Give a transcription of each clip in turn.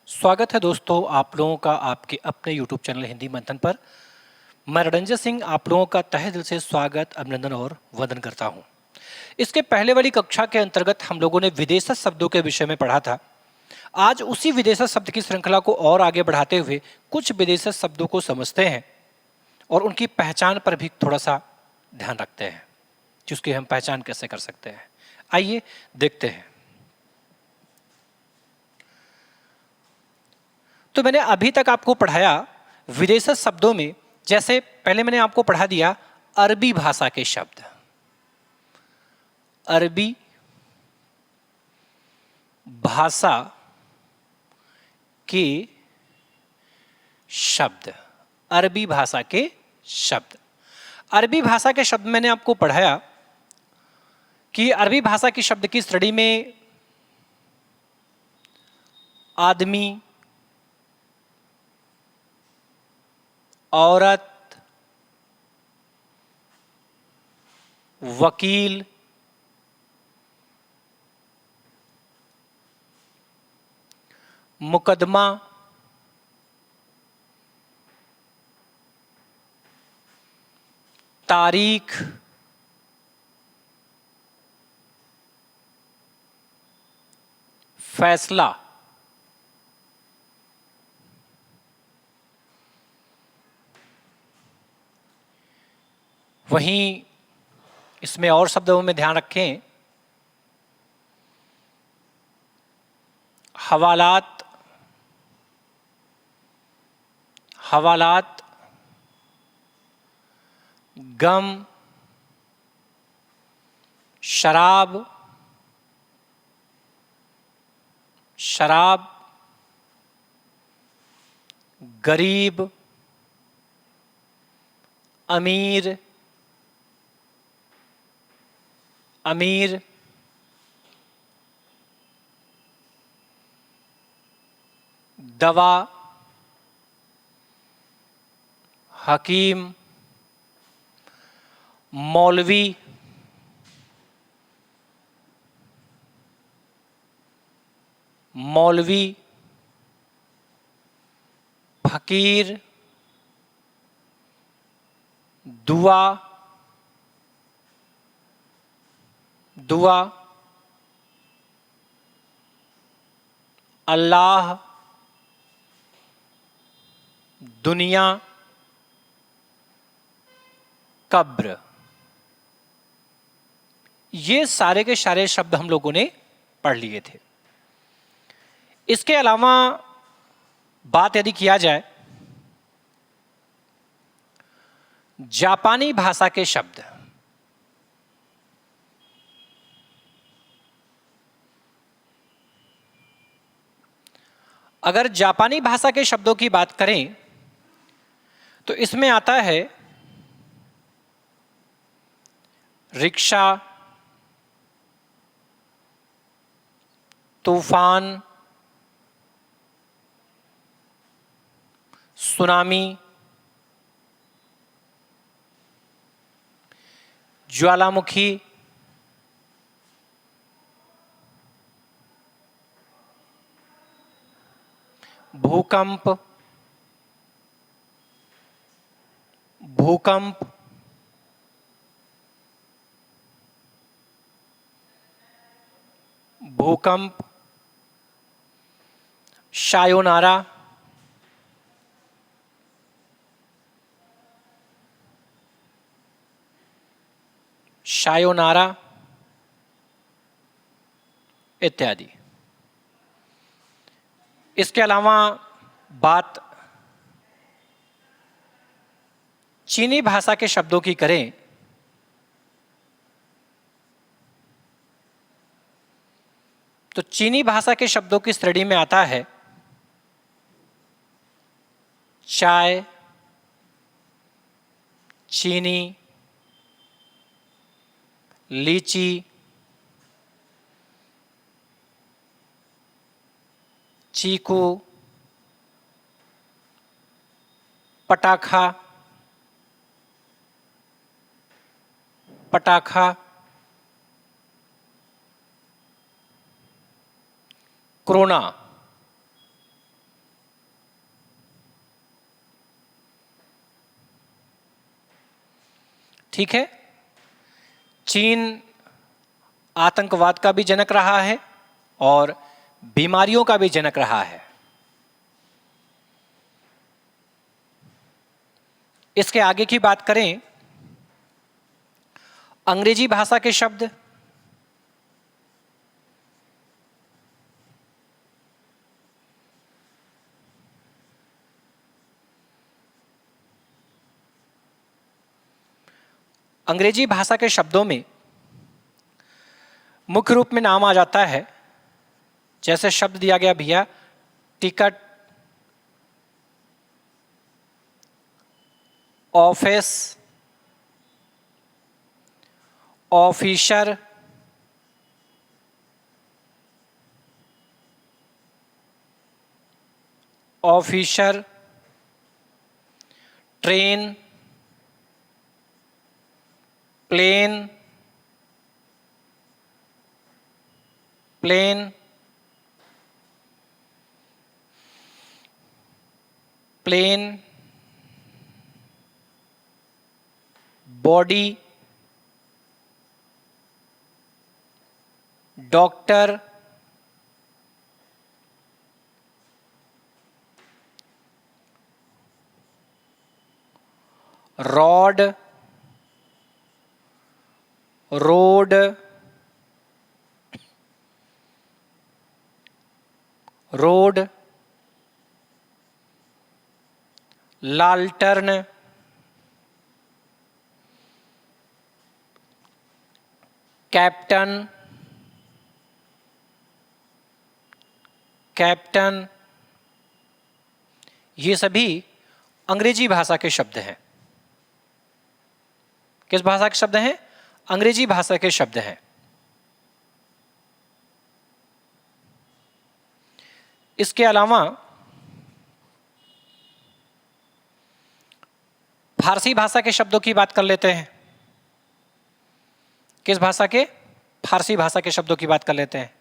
स्वागत है दोस्तों आप लोगों का आपके अपने YouTube चैनल हिंदी मंथन पर। मैं रणजय सिंह आप लोगों का तहे दिल से स्वागत, अभिनंदन और वंदन करता हूं। इसके पहले वाली कक्षा के अंतर्गत हम लोगों ने विदेशज शब्दों के विषय में पढ़ा था। आज उसी विदेशज शब्द की श्रृंखला को और आगे बढ़ाते हुए कुछ विदेशज शब्दों को समझते हैं और उनकी पहचान पर भी थोड़ा सा ध्यान रखते हैं कि उसकी हम पहचान कैसे कर सकते हैं। आइए देखते हैं। तो मैंने अभी तक आपको पढ़ाया विदेशज शब्दों में, जैसे पहले मैंने आपको पढ़ा दिया अरबी भाषा के शब्द। अरबी भाषा के शब्द, अरबी भाषा के शब्द। अरबी भाषा के शब्द मैंने आपको पढ़ाया कि अरबी भाषा की शब्द की श्रेणी में आदमी, औरत, वकील, मुकदमा, तारीख, फैसला, वहीं इसमें और शब्दों में ध्यान रखें, हवालात, हवालात, गम, शराब, शराब, गरीब, अमीर, अमीर, दवा, हकीम, मौलवी, मौलवी, फकीर, दुआ, दुआ, अल्लाह, दुनिया, कब्र। ये सारे के सारे शब्द हम लोगों ने पढ़ लिए थे। इसके अलावा बात यदि किया जाए जापानी भाषा के शब्द, अगर जापानी भाषा के शब्दों की बात करें तो इसमें आता है रिक्शा, तूफान, सुनामी, ज्वालामुखी, भूकंप, भूकंप, भूकंप, शायोनारा, शायोनारा इत्यादि। इसके अलावा बात चीनी भाषा के शब्दों की करें तो चीनी भाषा के शब्दों की श्रेणी में आता है चाय, चीनी, लीची, चीकू, पटाखा, पटाखा, कोरोना, ठीक है। चीन आतंकवाद का भी जनक रहा है और बीमारियों का भी जनक रहा है। इसके आगे की बात करें, अंग्रेजी भाषा के शब्द, अंग्रेजी भाषा के शब्दों में मुख्य रूप में नाम आ जाता है, जैसे शब्द दिया गया भैया ticket, office, officer, officer, train, plane, plane, plane, body, doctor, rod, road, road, लालटर्न, कैप्टन, कैप्टन, ये सभी अंग्रेजी भाषा के शब्द हैं। किस भाषा के शब्द हैं? अंग्रेजी भाषा के शब्द हैं। इसके अलावा फारसी भाषा के शब्दों की बात कर लेते हैं। किस भाषा के? फारसी भाषा के शब्दों की बात कर लेते हैं।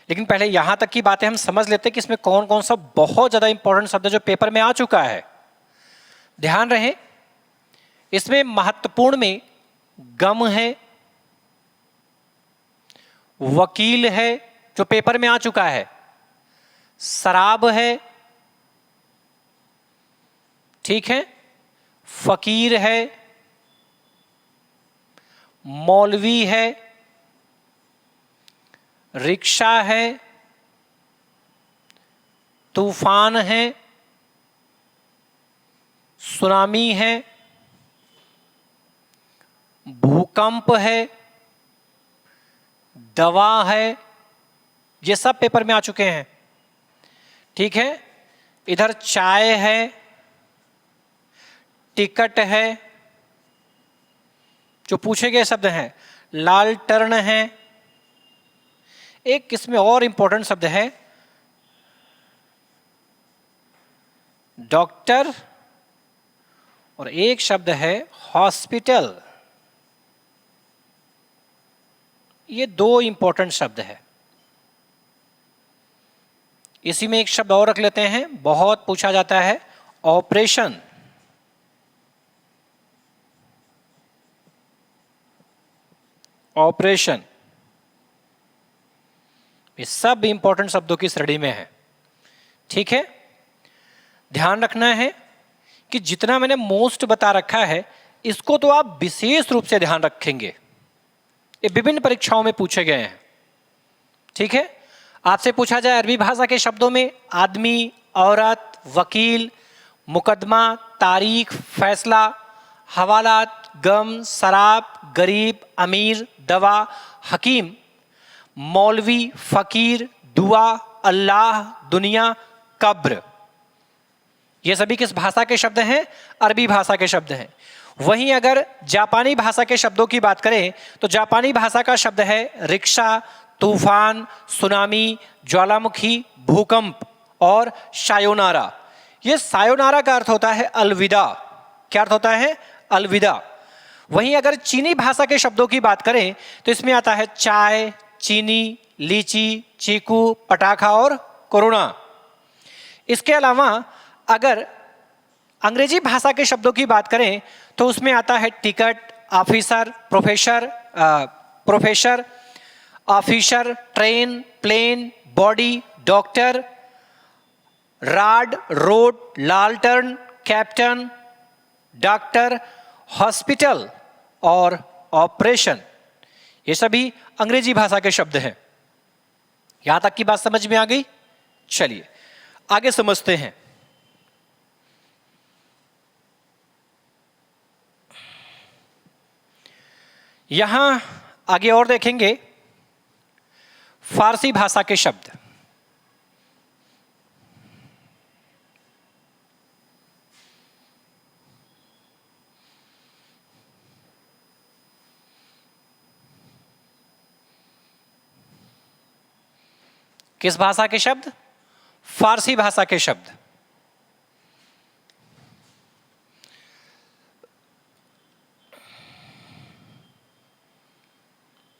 लेकिन पहले यहां तक की बातें हम समझ लेते हैं कि इसमें कौन कौन सा बहुत ज्यादा इंपॉर्टेंट शब्द जो पेपर में आ चुका है। ध्यान रहे, इसमें महत्वपूर्ण में गम है, वकील है जो पेपर में आ चुका है, शराब है, ठीक है, फकीर है, मौलवी है, रिक्शा है, तूफान है, सुनामी है, भूकंप है, दवा है, ये सब पेपर में आ चुके हैं। ठीक है, इधर चाय है, टिकट है, जो पूछे गए शब्द हैं, लाल टर्न है। एक इसमें और इंपॉर्टेंट शब्द है डॉक्टर, और एक शब्द है हॉस्पिटल। ये दो इंपॉर्टेंट शब्द है। इसी में एक शब्द और रख लेते हैं, बहुत पूछा जाता है, ऑपरेशन। ऑपरेशन, ये सब इंपॉर्टेंट शब्दों की श्रेणी में है। ठीक है, ध्यान रखना है कि जितना मैंने मोस्ट बता रखा है इसको तो आप विशेष रूप से ध्यान रखेंगे, ये विभिन्न परीक्षाओं में पूछे गए हैं। ठीक है, आपसे पूछा जाए अरबी भाषा के शब्दों में आदमी, औरत, वकील, मुकदमा, तारीख, फैसला, हवालात, गम, शराब, गरीब, अमीर, दवा, हकीम, मौलवी, फकीर, दुआ, अल्लाह, दुनिया, कब्र, ये सभी किस भाषा के शब्द हैं? अरबी भाषा के शब्द हैं। वहीं अगर जापानी भाषा के शब्दों की बात करें तो जापानी भाषा का शब्द है रिक्शा, तूफान, सुनामी, ज्वालामुखी, भूकंप और सायोनारा। ये सायोनारा का अर्थ होता है अलविदा। क्या अर्थ होता है? अलविदा। वहीं अगर चीनी भाषा के शब्दों की बात करें तो इसमें आता है चाय, चीनी, लीची, चीकू, पटाखा और कोरोना। इसके अलावा अगर अंग्रेजी भाषा के शब्दों की बात करें तो उसमें आता है ticket, officer, professor, professor, officer, train, plane, body, doctor, rod, road, लालटर्न, कैप्टन, डॉक्टर, हॉस्पिटल और ऑपरेशन, ये सभी अंग्रेजी भाषा के शब्द हैं। यहां तक की बात समझ में आ गई? चलिए आगे समझते हैं। यहां आगे और देखेंगे फारसी भाषा के शब्द। किस भाषा के शब्द? फारसी भाषा के शब्द।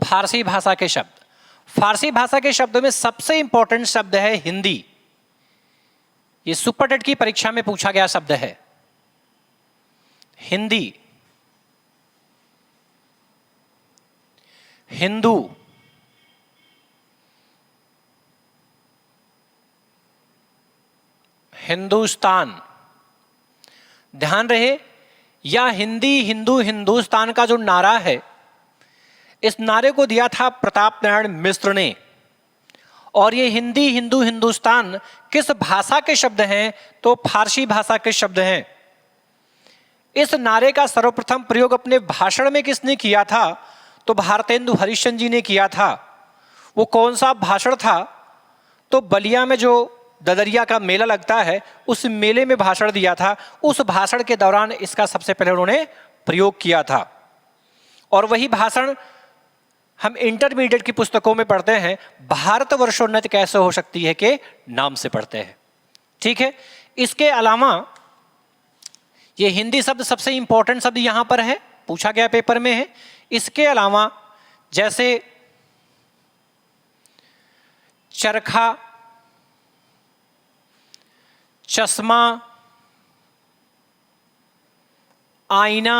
फारसी भाषा के शब्द। फारसी भाषा के शब्दों में सबसे इंपॉर्टेंट शब्द है हिंदी। ये सुपर टेट की परीक्षा में पूछा गया शब्द है, हिंदी। हिंदू, हिंदुस्तान। ध्यान रहे, या हिंदी, हिंदू, हिंदुस्तान का जो नारा है, इस नारे को दिया था प्रताप नारायण मिश्र ने। और ये हिंदी, हिंदू, हिंदुस्तान किस भाषा के शब्द हैं? तो फारसी भाषा के शब्द हैं। इस नारे का सर्वप्रथम प्रयोग अपने भाषण में किसने किया था? तो भारतेंदु हरिश्चंद्र जी ने किया था। वो कौन सा भाषण था? तो बलिया में जो ददरिया का मेला लगता है, उस मेले में भाषण दिया था। उस भाषण के दौरान इसका सबसे पहले उन्होंने प्रयोग किया था। और वही भाषण हम इंटरमीडिएट की पुस्तकों में पढ़ते हैं, भारतवर्षोन्नति कैसे हो सकती है के नाम से पढ़ते हैं। ठीक है। इसके अलावा ये हिंदी शब्द सबसे इंपॉर्टेंट शब्द यहां पर है, पूछा गया पेपर में है। इसके अलावा जैसे चरखा, चश्मा, आईना,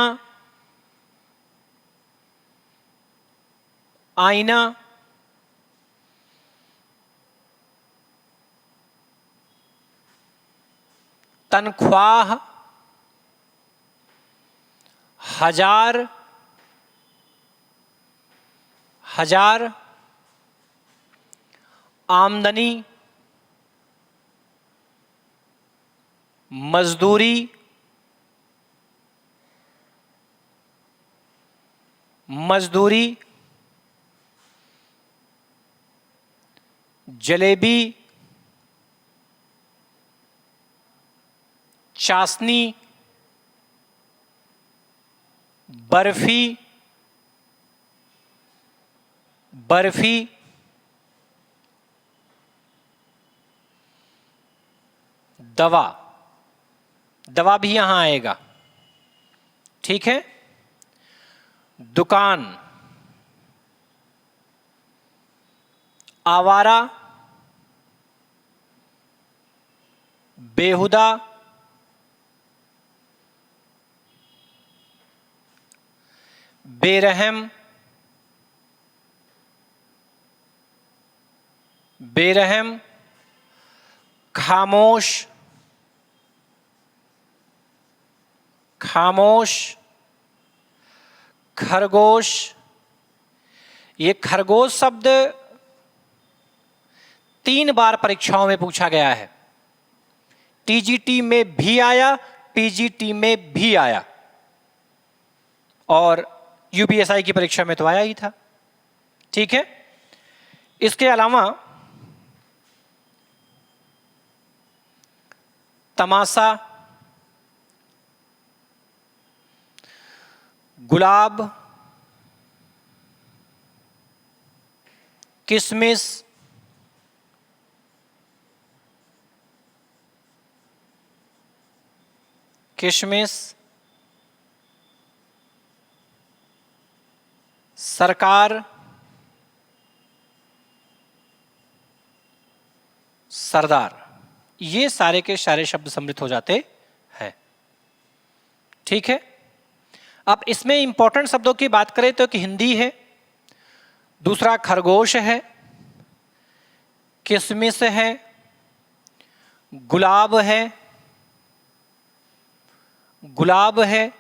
आईना, तनख्वाह, हजार, हजार, आमदनी, मजदूरी, मजदूरी, जलेबी, चाशनी, बर्फी, बर्फी, दवा, दवा भी यहां आएगा। ठीक है। दुकान, आवारा, बेहुदा, बेरहम, बेरहम, खामोश, खामोश, खरगोश। ये खरगोश शब्द 3 बार परीक्षाओं में पूछा गया है। टीजीटी में भी आया, पीजीटी में भी आया, और यूपीएसआई की परीक्षा में तो आया ही था। ठीक है। इसके अलावा तमाशा, गुलाब, किशमिश, किशमिश, सरकार, सरदार, ये सारे के सारे शब्द सम्मिलित हो जाते हैं। ठीक है। अब इसमें इंपॉर्टेंट शब्दों की बात करें तो कि हिंदी है, दूसरा खरगोश है, किशमिश है, गुलाब है, गुलाब है,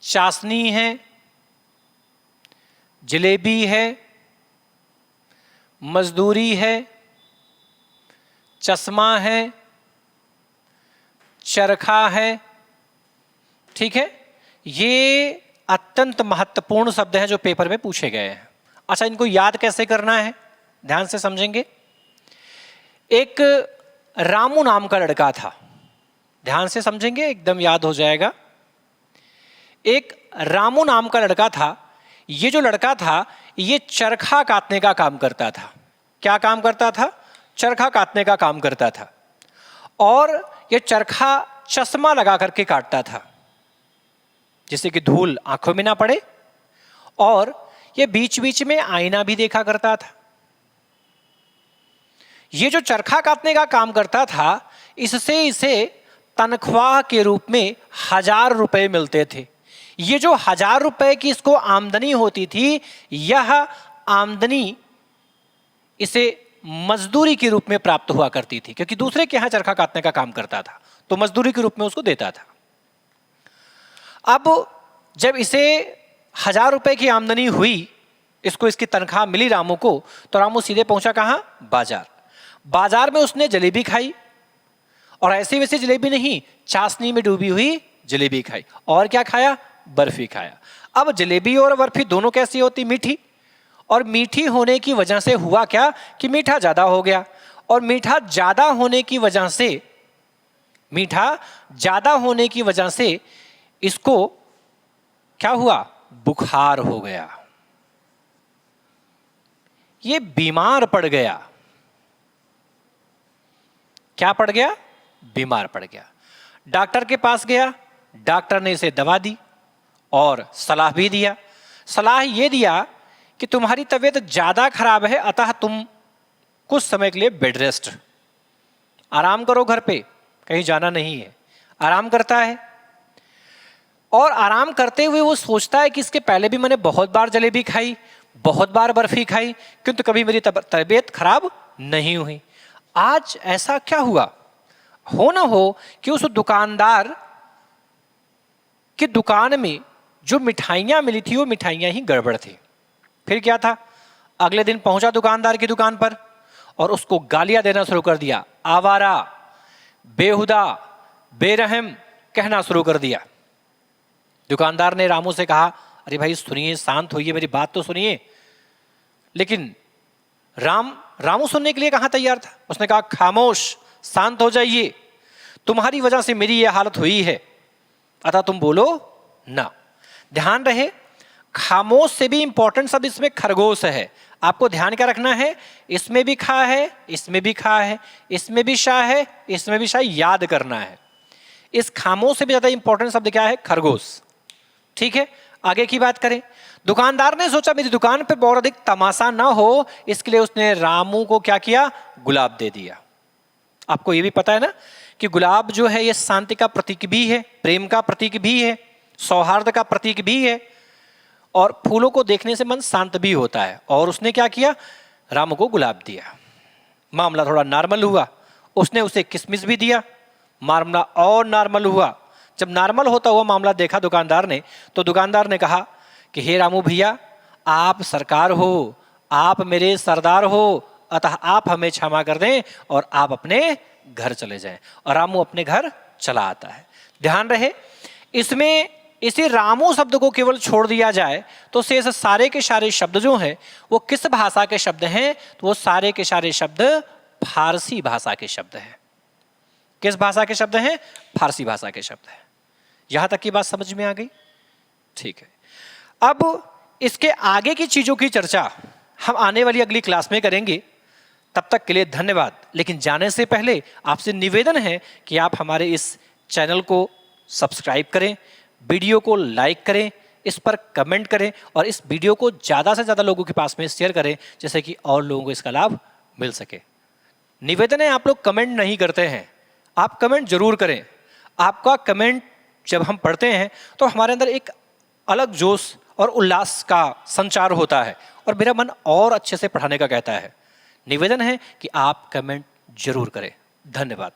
चाशनी है, जलेबी है, मजदूरी है, चश्मा है, चरखा है। ठीक है, ये अत्यंत महत्वपूर्ण शब्द हैं जो पेपर में पूछे गए हैं। अच्छा, इनको याद कैसे करना है, ध्यान से समझेंगे। एक रामू नाम का लड़का था, ध्यान से समझेंगे, एकदम याद हो जाएगा। एक रामू नाम का लड़का था। ये जो लड़का था ये चरखा काटने का काम करता था। क्या काम करता था? चरखा काटने का काम करता था। और ये चरखा चश्मा लगा करके काटता था, जिससे कि धूल आंखों में ना पड़े। और ये बीच बीच में आईना भी देखा करता था। ये जो चरखा काटने का काम करता था, इससे इसे तनख्वाह के रूप में 1000 रुपए मिलते थे। ये जो 1000 रुपए की इसको आमदनी होती थी, यह आमदनी इसे मजदूरी के रूप में प्राप्त हुआ करती थी, क्योंकि दूसरे के यहां चरखा काटने का काम करता था तो मजदूरी के रूप में उसको देता था। अब जब इसे 1000 रुपए की आमदनी हुई, इसको इसकी तनख्वाह मिली रामू को, तो रामू सीधे पहुंचा कहां? बाजार। बाजार में उसने जलेबी खाई, और ऐसी वैसी जलेबी नहीं, चाशनी में डूबी हुई जलेबी खाई। और क्या खाया? बर्फी खाया। अब जलेबी और बर्फी दोनों कैसी होती? मीठी। और मीठी होने की वजह से हुआ क्या कि मीठा ज्यादा हो गया, और मीठा ज्यादा होने की वजह से इसको क्या हुआ? बुखार हो गया, ये बीमार पड़ गया। क्या पड़ गया? बीमार पड़ गया। डॉक्टर के पास गया, डॉक्टर ने इसे दवा दी और सलाह भी दिया। सलाह ये दिया कि तुम्हारी तबीयत ज्यादा खराब है, अतः तुम कुछ समय के लिए बेड रेस्ट, आराम करो घर पे, कहीं जाना नहीं है। आराम करता है, और आराम करते हुए वो सोचता है कि इसके पहले भी मैंने बहुत बार जलेबी खाई, बहुत बार बर्फी खाई, किंतु कभी मेरी तबीयत खराब नहीं हुई। आज ऐसा क्या हुआ? हो ना हो कि उस दुकानदार की दुकान में जो मिठाइयां मिली थी वो मिठाइयां ही गड़बड़ थी। फिर क्या था? अगले दिन पहुंचा दुकानदार की दुकान पर और उसको गालियां देना शुरू कर दिया। आवारा, बेहुदा, बेरहम कहना शुरू कर दिया। दुकानदार ने रामू से कहा, अरे भाई सुनिए, शांत होइए, मेरी बात तो सुनिए। लेकिन रामू सुनने के लिए कहां तैयार था। उसने कहा, खामोश, शांत हो जाइए, तुम्हारी वजह से मेरी यह हालत हुई है, अतः तुम बोलो ना। ध्यान रहे, खामोश से भी इंपॉर्टेंट शब्द इसमें खरगोश है। आपको ध्यान क्या रखना है? इसमें भी खा है, इसमें भी खा है, इसमें भी शाह है, इसमें भी शाह, याद करना है। इस खामोश से भी ज्यादा इंपॉर्टेंट शब्द क्या है? खरगोश। ठीक है, आगे की बात करें। दुकानदार ने सोचा मेरी दुकान पे बहुत अधिक तमाशा ना हो, इसके लिए उसने रामू को क्या किया? गुलाब दे दिया। आपको ये भी पता है ना कि गुलाब जो है ये शांति का प्रतीक भी है, प्रेम का प्रतीक भी है, सौहार्द का प्रतीक भी है, और फूलों को देखने से मन शांत भी होता है। और उसने क्या किया? रामू को गुलाब दिया। मामला थोड़ा नॉर्मल हुआ। उसने उसे किशमिश भी दिया, मामला और नॉर्मल हुआ। जब नॉर्मल होता हुआ मामला देखा दुकानदार ने, तो दुकानदार ने कहा कि हे रामू भैया, आप सरकार हो, आप मेरे सरदार हो, अतः आप हमें क्षमा कर दें और आप अपने घर चले जाएं। और रामू अपने घर चला आता है। ध्यान रहे, इसमें इसी रामू शब्द को केवल छोड़ दिया जाए तो शेष सारे के सारे शब्द जो हैं वो किस भाषा के शब्द हैं? तो वो सारे के सारे शब्द फारसी भाषा के शब्द हैं। किस भाषा के शब्द हैं? फारसी भाषा के शब्द हैं। यहां तक की बात समझ में आ गई? ठीक है। अब इसके आगे की चीजों की चर्चा हम आने वाली अगली क्लास में करेंगे। तब तक के लिए धन्यवाद। लेकिन जाने से पहले आपसे निवेदन है कि आप हमारे इस चैनल को सब्सक्राइब करें, वीडियो को लाइक करें, इस पर कमेंट करें और इस वीडियो को ज़्यादा से ज़्यादा लोगों के पास में शेयर करें, जैसे कि और लोगों को इसका लाभ मिल सके। निवेदन है, आप लोग कमेंट नहीं करते हैं, आप कमेंट जरूर करें। आपका कमेंट जब हम पढ़ते हैं तो हमारे अंदर एक अलग जोश और उल्लास का संचार होता है और मेरा मन और अच्छे से पढ़ाने का कहता है। निवेदन है कि आप कमेंट जरूर करें। धन्यवाद।